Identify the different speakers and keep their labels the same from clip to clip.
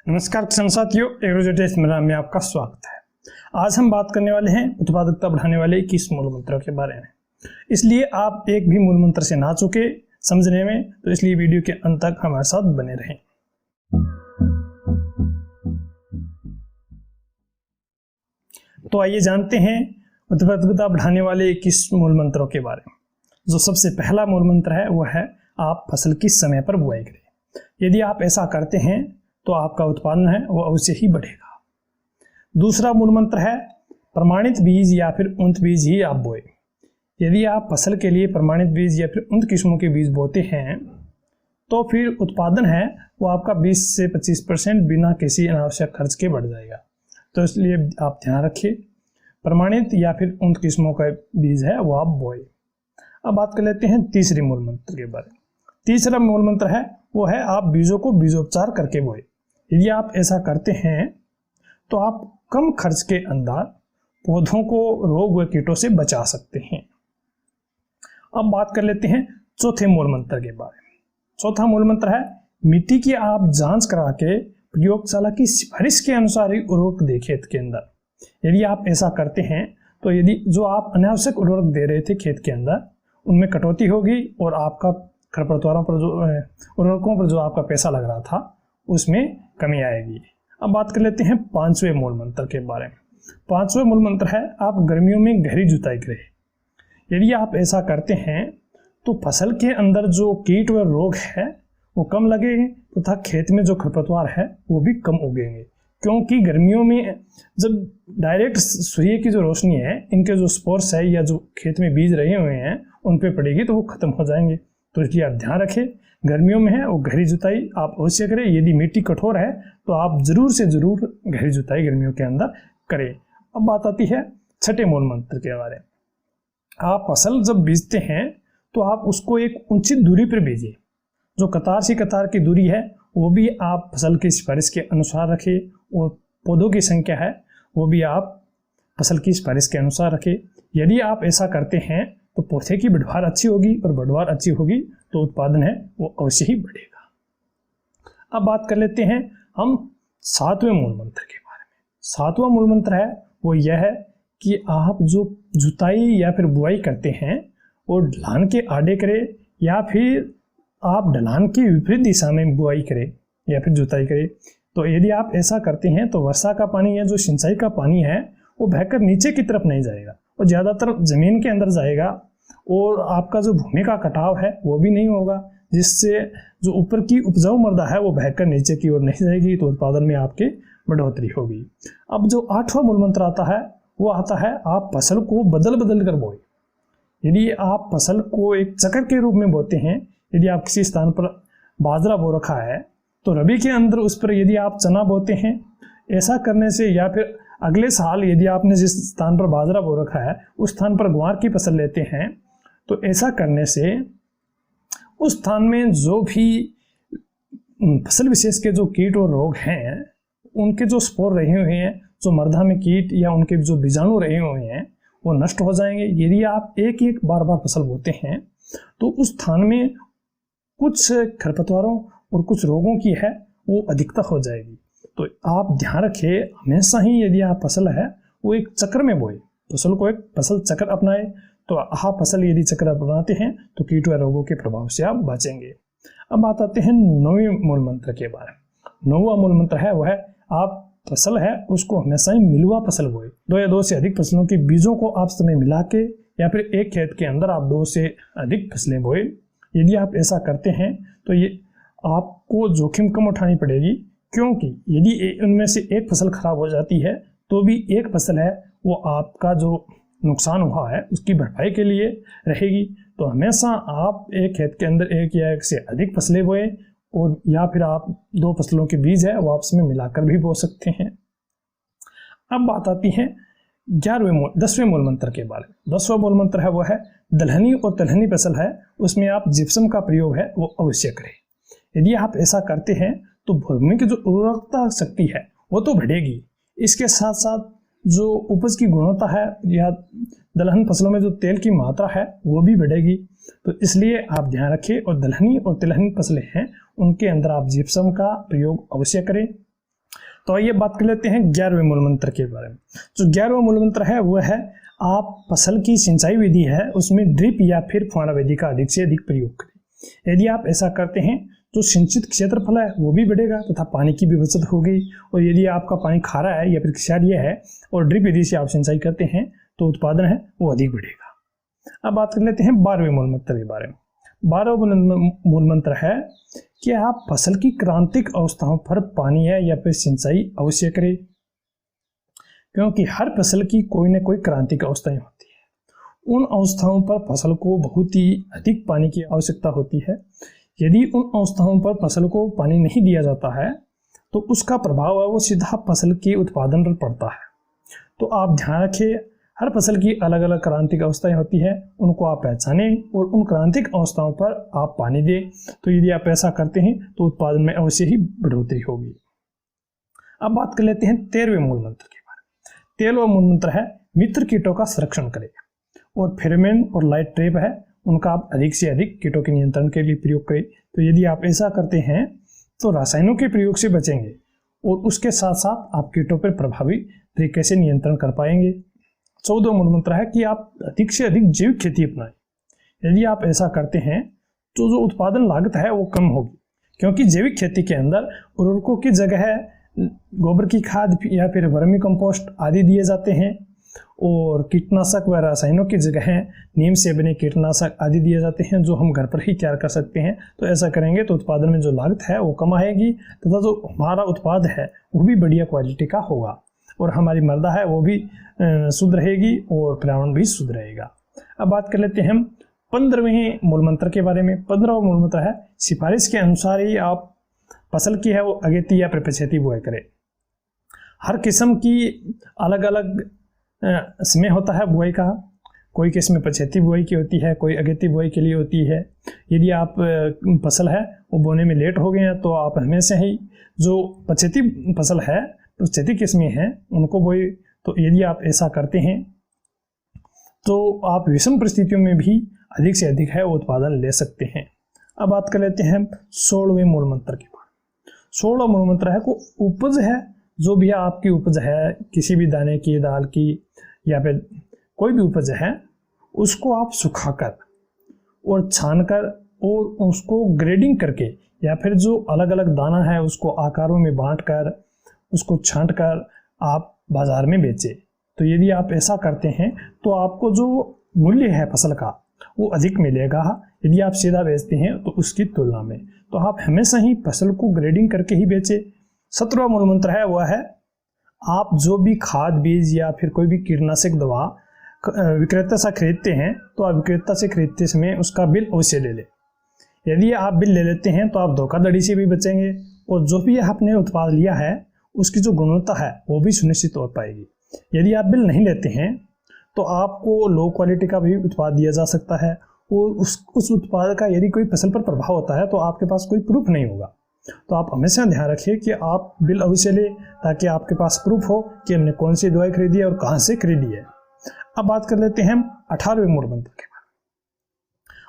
Speaker 1: नमस्कार किसान साथियों, एग्रोजेटेक्स में आपका स्वागत है। आज हम बात करने वाले हैं उत्पादकता बढ़ाने वाले 21 मूल मंत्रों के बारे में। इसलिए आप एक भी मूल मंत्र से ना चूके समझने में, तो इसलिए वीडियो के अंत तक हमारे साथ बने रहें। तो आइए जानते हैं उत्पादकता बढ़ाने वाले 21 मूल मंत्रों के बारे में। जो सबसे पहला मूल मंत्र है वह है आप फसल की समय पर बुआई करें। यदि आप ऐसा करते हैं तो आपका उत्पादन है वो अवश्य ही बढ़ेगा। दूसरा मूल मंत्र है प्रमाणित बीज या फिर उन्नत बीज ही आप बोए। यदि आप फसल के लिए प्रमाणित बीज या फिर उन्नत किस्मों के बीज बोते हैं तो फिर उत्पादन है वो आपका 20 से 25% बिना किसी अनावश्यक खर्च के बढ़ जाएगा। तो इसलिए आप ध्यान रखिए, प्रमाणित या फिर उन्नत किस्मों का बीज है वो आप बोए। अब बात कर लेते हैं तीसरे मूल मंत्र के बारे में। तीसरा मूल मंत्र है वो है आप बीजों को बीजोपचार करके बोए। यदि आप ऐसा करते हैं तो आप कम खर्च के अंदर पौधों को रोग व कीटों से बचा सकते हैं। अब बात कर लेते हैं चौथे मूल मंत्र के बारे में। चौथा मूल मंत्र है मिट्टी की आप जांच करा के प्रयोगशाला की सिफारिश के अनुसार ही उर्वरक दें खेत के अंदर। यदि आप ऐसा करते हैं तो यदि जो आप अनावश्यक उर्वरक दे रहे थे खेत के अंदर उनमें कटौती होगी और आपका खरपतवारों पर जो उर्वरकों पर जो आपका पैसा लग रहा था उसमें कमी आएगी। अब बात कर लेते हैं पांचवें मूल मंत्र के बारे में। पांचवें मूल मंत्र है आप गर्मियों में गहरी जुताई करें। यदि आप ऐसा करते हैं तो फसल के अंदर जो कीट व रोग है वो कम लगेंगे तथा खेत में जो खरपतवार है वो भी कम उगेंगे, क्योंकि गर्मियों में जब डायरेक्ट सूर्य की जो रोशनी है इनके जो स्पोर्स है या जो खेत में बीज रहे हुए हैं उन पे पड़ेगी तो वो खत्म हो जाएंगे। तो इसलिए आप ध्यान रखें, गर्मियों में है वो गहरी जुताई आप अवश्य करें। यदि मिट्टी कठोर है तो आप जरूर से जरूर गहरी जुताई गर्मियों के अंदर करें। अब बात आती है छठे मूल मंत्र के बारे में। आप फसल जब बीजते हैं तो आप उसको एक उचित दूरी पर बीजिए। जो कतार से कतार की दूरी है वो भी आप फसल की सिफारिश के अनुसार रखें और पौधों की संख्या है वो भी आप फसल की सिफारिश के अनुसार रखें। यदि आप ऐसा करते हैं तो पौधे की बढ़वार अच्छी होगी और बढ़वार अच्छी होगी तो उत्पादन है वो अवश्य ही बढ़ेगा। अब बात कर लेते हैं हम सातवें मूल मंत्र के बारे में। सातवां मूल मंत्र है वो यह है कि आप जो जुताई या फिर बुआई करते हैं वो ढलान के आड़े करें या फिर आप ढलान की विपरीत दिशा में बुआई करें या फिर जुताई करें। तो यदि आप ऐसा करते हैं तो वर्षा का पानी या जो सिंचाई का पानी है वो बहकर नीचे की तरफ नहीं जाएगा और ज़्यादातर ज़मीन के अंदर जाएगा और आपका जो भूमि का कटाव है वो भी नहीं होगा, जिससे जो ऊपर की उपजाऊ मृदा है वो बहकर नीचे की ओर नहीं जाएगी तो उत्पादन में आपके बढ़ोतरी होगी। अब जो आठवां मूल मंत्र आता है वो आता है आप फसल को बदल बदल कर बोए। यदि आप फसल को एक चक्र के रूप में बोते हैं, यदि आप किसी स्थान पर बाजरा बो रखा है तो रबी के अंदर उस पर यदि आप चना बोते हैं, ऐसा करने से या फिर अगले साल यदि आपने जिस स्थान पर बाजरा बो रखा है उस स्थान पर ग्वार की फसल लेते हैं तो ऐसा करने से उस स्थान में जो भी फसल विशेष के जो कीट और रोग हैं उनके जो स्पोर रहे हुए हैं, जो मृदा में कीट या उनके जो बीजाणु रहे हुए हैं वो नष्ट हो जाएंगे। यदि आप एक एक बार बार फसल बोते हैं तो उस स्थान में कुछ खरपतवारों और कुछ रोगों की है वो अधिकता हो जाएगी। तो आप ध्यान रखिए, हमेशा ही यदि आप फसल है वो एक चक्र में बोए, फसल को एक फसल चक्र अपनाए। तो आप फसल यदि चक्र अपनाते हैं तो कीट व रोगों के प्रभाव से आप बचेंगे। अब बात आते हैं नौवें मूल मंत्र के बारे में। नौवां मूल मंत्र है वह है आप फसल है उसको हमेशा ही मिलवा फसल बोए। 2 या 2 से अधिक फसलों के बीजों को आप समय मिला के या फिर एक खेत के अंदर आप 2 से अधिक फसलें बोए। यदि आप ऐसा करते हैं तो ये आपको जोखिम कम उठानी पड़ेगी, क्योंकि यदि उनमें से एक फसल खराब हो जाती है तो भी एक फसल है वो आपका जो नुकसान हुआ है उसकी भरपाई के लिए रहेगी। तो हमेशा आप एक खेत के अंदर एक या एक से अधिक फसलें बोए और या फिर आप 2 फसलों के बीज है वो आपस में मिलाकर भी बो सकते हैं। अब बात आती है 10वें मूल मंत्र के बारे में। 10वां मूल मंत्र है वो है दलहनी और तिलहनी फसल है उसमें आप जिप्सम का प्रयोग है वो अवश्य करें। यदि आप ऐसा करते हैं तो भूमि की जो उर्वरकता शक्ति है वो तो बढ़ेगी, इसके साथ साथ जो उपज की गुणवत्ता है या दलहन फसलों में जो तेल की मात्रा है वो भी बढ़ेगी। तो इसलिए आप ध्यान रखें और दलहनी और तिलहनी फसलें हैं उनके अंदर आप जिप्सम का प्रयोग अवश्य करें। तो आइए बात कर लेते हैं 11वें मूल मंत्र के बारे में। जो 11वां मूल मंत्र है वो है आप फसल की सिंचाई विधि है उसमें ड्रिप या फिर फुहारा विधि का अधिक से अधिक प्रयोग करें। यदि आप ऐसा करते हैं तो सिंचित क्षेत्रफल है वो भी बढ़ेगा तथा पानी की भी बचत होगी। और यदि आपका पानी खारा है या फिर क्षारीय है और ड्रिप विधि से आप सिंचाई करते हैं तो उत्पादन है वो अधिक बढ़ेगा। अब बात कर लेते हैं 12वें मूल मंत्र के बारे में। 12वां मूल मंत्र है कि आप फसल की क्रांतिक अवस्थाओं पर पानी है या फिर सिंचाई अवश्य करें, क्योंकि हर फसल की कोई न कोई क्रांतिक अवस्थाएं होती है। उन अवस्थाओं पर फसल को बहुत ही अधिक पानी की आवश्यकता होती है। यदि उन अवस्थाओं पर फसल को पानी नहीं दिया जाता है तो उसका प्रभाव है वो सीधा फसल के उत्पादन पर पड़ता है। तो आप ध्यान रखिए, हर फसल की अलग अलग क्रांतिक अवस्थाएं होती है, उनको आप पहचानें और उन क्रांतिक अवस्थाओं पर आप पानी दें। तो यदि आप ऐसा करते हैं तो उत्पादन में अवश्य ही बढ़ोतरी होगी। अब बात कर लेते हैं 13वें मूल मंत्र के बारे में। 13वां मूल मंत्र है मित्र कीटों का संरक्षण करें और फेरोमोन और लाइट ट्रैप है उनका आप अधिक से अधिक कीटों के नियंत्रण के लिए प्रयोग करें। तो यदि आप ऐसा करते हैं तो रासायनों के प्रयोग से बचेंगे और उसके साथ साथ आप कीटों पर प्रभावी तरीके से नियंत्रण कर पाएंगे। 14वां मूल मंत्र है कि आप अधिक से अधिक जैविक खेती अपनाएं। यदि आप ऐसा करते हैं तो जो उत्पादन लागत है वो कम होगी, क्योंकि जैविक खेती के अंदर उर्वरकों की जगह गोबर की खाद या फिर वर्मी कंपोस्ट आदि दिए जाते हैं और कीटनाशक व रसायनों की जगह नीम से बने कीटनाशक आदि दिए जाते हैं जो हम घर पर ही तैयार कर सकते हैं। तो ऐसा करेंगे तो उत्पादन में जो लागत है वो कम आएगी तथा जो हमारा उत्पाद है वो भी बढ़िया क्वालिटी का होगा और हमारी मृदा है वो भी शुद्ध रहेगी और पर्यावरण भी शुद्ध रहेगा। अब बात कर लेते हैं हम 15वें मूल मंत्र के बारे में। 15वां मूल मंत्र है सिफारिश के अनुसार ही आप फसल की है वो अगेती या प्रपछेती बुआई करें। हर किस्म की अलग अलग समय होता है बुआई का। कोई किस्म पछेती बुआई की होती है, कोई अगेती बुआई के लिए होती है। यदि आप फसल है वो बोने में लेट हो गए हैं तो आप हमेशा ही जो पछेती फसल है पछेती किस्में हैं उनको बोए। तो यदि आप ऐसा करते हैं तो आप विषम परिस्थितियों में भी अधिक से अधिक है वो उत्पादन ले सकते हैं। अब बात कर लेते हैं 16वें मूल मंत्र के बारे में। 16वां मूल मंत्र है को उपज है जो भी आपकी उपज है किसी भी दाने की, दाल की या फिर कोई भी उपज है उसको आप सुखाकर और छानकर और उसको ग्रेडिंग करके या फिर जो अलग अलग दाना है उसको आकारों में बांटकर उसको छांटकर आप बाजार में बेचें। तो यदि आप ऐसा करते हैं तो आपको जो मूल्य है फसल का वो अधिक मिलेगा यदि आप सीधा बेचते हैं तो उसकी तुलना में। तो आप हमेशा ही फसल को ग्रेडिंग करके ही बेचें। 17वां मूल मंत्र है वह है आप जो भी खाद बीज या फिर कोई भी कीटनाशक दवा विक्रेता से खरीदते हैं तो आप विक्रेता से खरीदते समय उसका बिल अवश्य ले लें। यदि आप बिल ले लेते हैं तो आप धोखाधड़ी से भी बचेंगे और जो भी आपने उत्पाद लिया है उसकी जो गुणवत्ता है वो भी सुनिश्चित हो पाएगी। यदि आप बिल नहीं लेते हैं तो आपको लो क्वालिटी का भी उत्पाद दिया जा सकता है और उस उत्पाद का यदि कोई फसल पर प्रभाव होता है तो आपके पास कोई प्रूफ नहीं होगा। तो आप हमेशा ध्यान रखिए कि आप बिल अवश्य लें ताकि आपके पास प्रूफ हो कि हमने कौन सी दवाई खरीदी है और कहाँ से खरीदी है। अब बात कर लेते हैं 18वें मूल मंत्र के बारे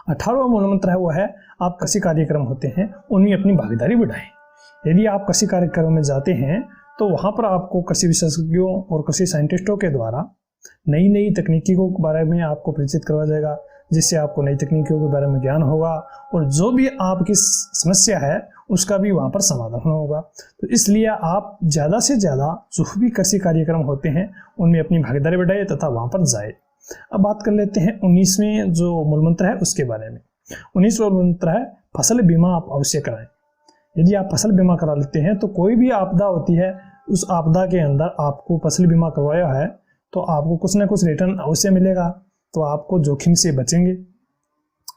Speaker 1: में। 18वां मूल मंत्र है वो है आप कृषि कार्यक्रम होते हैं उनमें अपनी भागीदारी बढ़ाएं। यदि आप कृषि कार्यक्रम में जाते हैं तो वहाँ पर आपको कृषि विशेषज्ञों और कृषि साइंटिस्टों के द्वारा नई नई तकनीकों के बारे में आपको परिचित करवाया जाएगा, जिससे आपको नई तकनीकों के बारे में ज्ञान होगा और जो भी आपकी समस्या है उसका भी वहाँ पर समाधान होगा। तो इसलिए आप ज़्यादा से ज़्यादा जो भी कृषि कार्यक्रम होते हैं उनमें अपनी भागीदारी बढ़ाए तथा वहाँ पर जाए। अब बात कर लेते हैं 19वें जो मूल मंत्र है उसके बारे में। 19वां मूल मंत्र है फसल बीमा आप अवश्य कराएं। यदि आप फसल बीमा करा लेते हैं तो कोई भी आपदा होती है उस आपदा के अंदर आपको फसल बीमा करवाया है तो आपको कुछ ना कुछ रिटर्न अवश्य मिलेगा, तो आपको जोखिम से बचेंगे।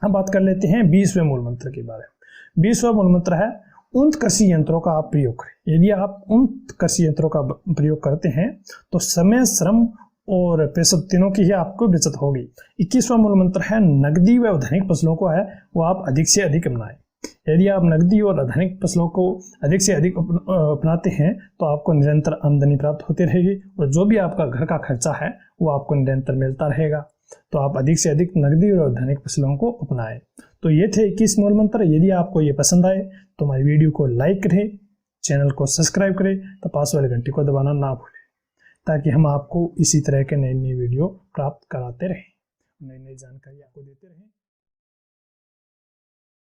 Speaker 1: अब बात कर लेते हैं 20वें मूल मंत्र के बारे में। 20वां मूल मंत्र है उन्नत कृषि यंत्रों का आप प्रयोग करें। यदि आप उन्नत कृषि यंत्रों का प्रयोग करते हैं तो समय, श्रम और पैसे तीनों की ही आपको बचत होगी। 21वां मूल मंत्र है नकदी व आधुनिक फसलों को है वो आप अधिक से अधिक अपनाएं। यदि आप नकदी और आधुनिक फसलों को अधिक से अधिक अपनाते हैं तो आपको निरंतर आमदनी प्राप्त होती रहेगी और जो भी आपका घर का खर्चा है वो आपको निरंतर मिलता रहेगा। तो आप अधिक से अधिक नकदी और आधुनिक फसलों को अपनाएं। तो ये थे 21 मूल मंत्र। यदि आपको ये पसंद आए तो हमारी वीडियो को लाइक करें, चैनल को सब्सक्राइब करें, तो पास वाले घंटी को दबाना ना भूलें, ताकि हम आपको इसी तरह के नई नई वीडियो प्राप्त कराते रहें, नई नई जानकारी आपको देते रहें।